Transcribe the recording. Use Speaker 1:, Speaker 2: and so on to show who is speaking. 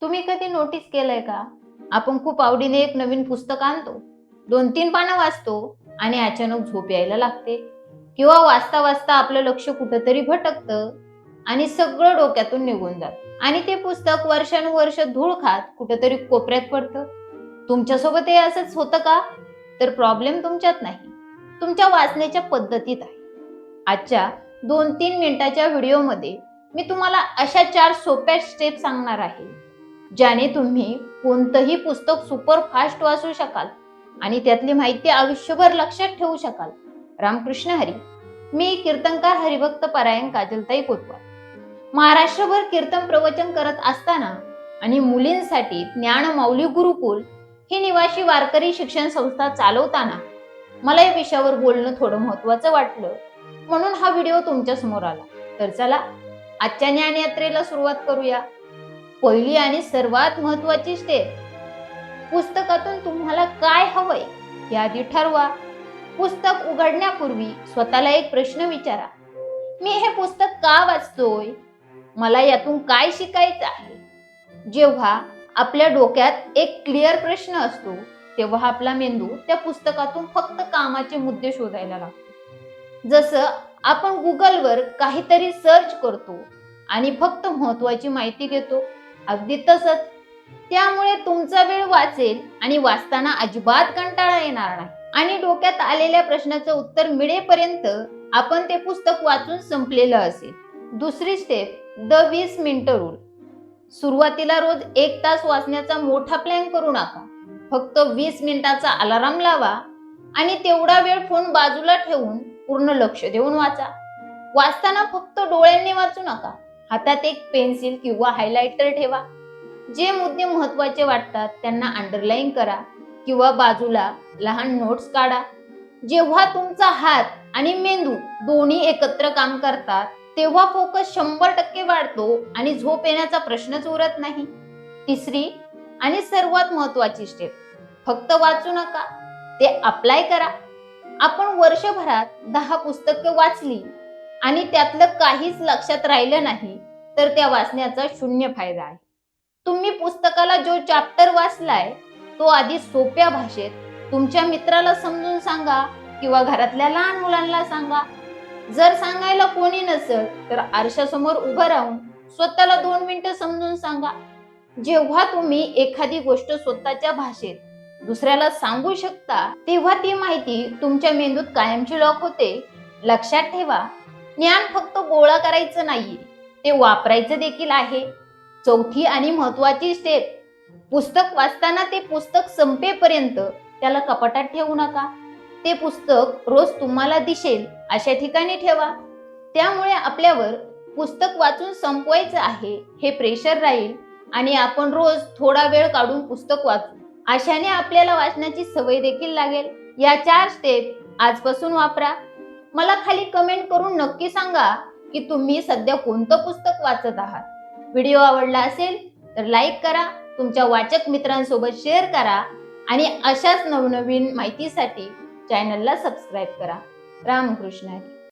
Speaker 1: तुम्ही कधी नोटीस केलंय का? आपण खूप आवडीने एक नवीन पुस्तक आणतो, 2-3 पानं वाचतो आणि अचानक झोप यायला लागते. किंवा वाचता वाचता आपलं लक्ष कुठंतरी भटकतं आणि सगळं डोक्यातून निघून जातं आणि ते पुस्तक वर्षानुवर्ष धूळ खात कुठंतरी कोपऱ्यात पडतं. तुमच्यासोबतही असंच होतं का? तर प्रॉब्लेम तुमच्यात नाही, तुमच्या वाचण्याच्या पद्धतीत आहे. आजच्या 2-3 मिनिटाच्या व्हिडिओमध्ये मी तुम्हाला अशा 4 सोप्या स्टेप सांगणार आहे, ज्याने तुम्ही कोणतंही पुस्तक सुपर फास्ट वाचू शकाल आणि त्यातली माहिती आयुष्यभर लक्षात ठेवू शकाल. रामकृष्ण हरी. मी कीर्तनकार हरिभक्त परायण काजलताई कोतवाल. महाराष्ट्रभर कीर्तन प्रवचन करत असताना आणि मुलींसाठी ज्ञान माऊली गुरुकुल ही निवासी वारकरी शिक्षण संस्था चालवताना मला या विषयावर बोलणं थोडं महत्वाचं वाटलं, म्हणून हा व्हिडिओ तुमच्या समोर आला. तर चला आजच्या ज्ञानयात्रेला सुरुवात करूया. पहिली आणि सर्वात महत्वाची स्टेप, पुस्तकातून तुम्हाला काय हवंय हे आधी ठरवा. पुस्तक उघडण्यापूर्वी स्वतःला एक प्रश्न विचारा, मी हे पुस्तक का वाचतोय? मला यातून काय शिकायचं आहे? जेव्हा आपल्या डोक्यात एक क्लिअर प्रश्न असतो तेव्हा आपला मेंदू त्या पुस्तकातून फक्त कामाचे मुद्दे शोधायला लागतो. जसं आपण गुगलवर काहीतरी सर्च करतो आणि फक्त महत्वाची माहिती घेतो, अगदी तसंच. त्यामुळे तुमचा वेळ वाचेल आणि वाचताना अजिबात कंटाळा येणार नाही आणि डोक्यात आलेल्या प्रश्नाचं उत्तर मिळेपर्यंत आपण ते पुस्तक वाचून संपलेलं असेल. दुसरी स्टेप, द 20 मिनिटं रूल. सुरुवातीला रोज 1 तास वाचण्याचा मोठा प्लॅन करू नका. फक्त 20 मिनिटाचा अलार्म लावा आणि तेवढा वेळ फोन बाजूला ठेवून पूर्ण लक्ष देऊन वाचा. वाचताना फक्त डोळ्यांनी वाचू नका, हातात एक पेन्सिल किंवा हायलायटर ठेवा. जे मुद्दे महत्वाचे वाटतात त्यांना अंडरलाईन करा किंवा बाजूला लहान नोट्स काढा. जेव्हा तुमचा हात आणि मेंदू दोन्ही एकत्र काम करतात तेव्हा फोकस 100% वाढतो आणि झोप येण्याचा प्रश्नच उरत नाही. तिसरी आणि सर्वात महत्वाची स्टेप, फक्त वाचू नका, ते अप्लाय करा. आपण वर्षभरात 10 पुस्तकं वाचली आणि त्यातलं काहीच लक्षात राहिलं नाही तर त्या वाचण्याचा शून्य फायदा आहे. तुम्ही पुस्तकाला जो चॅप्टर वाचलाय तो आधी सोप्या भाषेत तुमच्या मित्राला समजून सांगा किंवा घरातल्या लहान मुलांना सांगा. जर सांगायला कोणी नसेल तर आरशासमोर उभं राहून स्वतःला 2 मिनिटं समजून सांगा. जेव्हा तुम्ही एखादी गोष्ट स्वतःच्या भाषेत दुसऱ्याला सांगू शकता तेव्हा ती माहिती तुमच्या मेंदूत कायमची लॉक होते. लक्षात ठेवा, ज्ञान फक्त गोळा करायचं नाहीये, ते वापरायचं देखील आहे. चौथी आणि महत्वाची स्टेप, पुस्तक वाचताना ते पुस्तक संपेपर्यंत त्याला कपाटात ठेवू नका. ते पुस्तक रोज तुम्हाला दिसेल अशा ठिकाणी ठेवा. त्यामुळे आपल्यावर पुस्तक वाचून संपवायचं आहे हे प्रेशर राहील आणि आपण रोज थोडा वेळ काढून पुस्तक वाचू. अशाने आपल्याला वाचण्याची सवय देखील लागेल. या 4 स्टेप आजपासून वापरा. मला खाली कमेंट करून नक्की सांगा की तुम्ही सध्या कोणतं पुस्तक वाचत आहात. व्हिडिओ आवडला असेल तर लाईक करा, तुमच्या वाचक मित्रांसोबत शेअर करा आणि अशाच नवनवीन माहितीसाठी चॅनलला सबस्क्राईब करा. रामकृष्ण हरी.